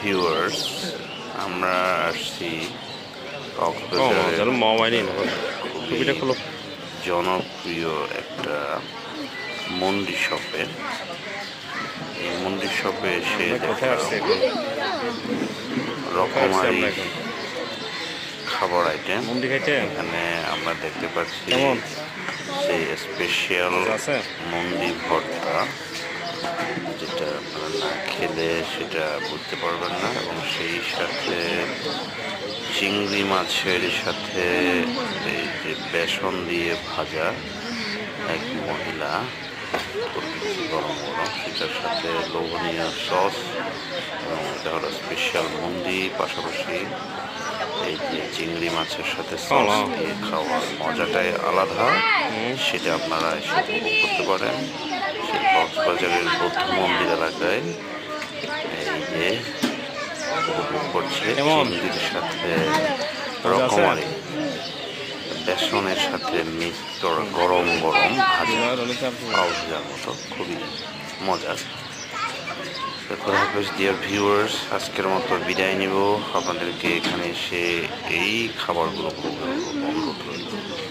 Viewers, আমরা আসছি কক্সবাজারের খুবই জনপ্রিয় একটা মন্ডি শপে। এই মন্ডি শপে এসে রকমারি খাবার আইটেম এখানে আমরা দেখতে পাচ্ছি সেই স্পেশাল মন্ডি ভর্তা, যেটা আপনারা না খেলে সেটা বুঝতে পারবেন না। এবং সেই সাথে চিংড়ি মাছের সাথে এই যে বেসন দিয়ে ভাজা এক মহিলা গরম গরম, সেটার সাথে লোভনীয় সস, এবং এটা হলো স্পেশাল মন্ডি। পাশাপাশি এই যে চিংড়ি মাছের সাথে সস দিয়ে খাওয়ার মজাটাই আলাদা, সেটা আপনারা এসে উপভোগ করতে পারেন সেই কক্সবাজারের বৌদ্ধ মন্দির এলাকায়। এই যে উপভোগ করছে চিংড়ির সাথে রকমারি বেসনের সাথে মিক্স করা গরম গরম ভাজার মতো, খুবই মজার। খোদা হাফেজ ডিয়ার ভিউয়ার্স, আজকের মতো বিদায় নিব। আপনাদেরকে এখানে এসে এই খাবারগুলো খুব অনুরোধ রইল।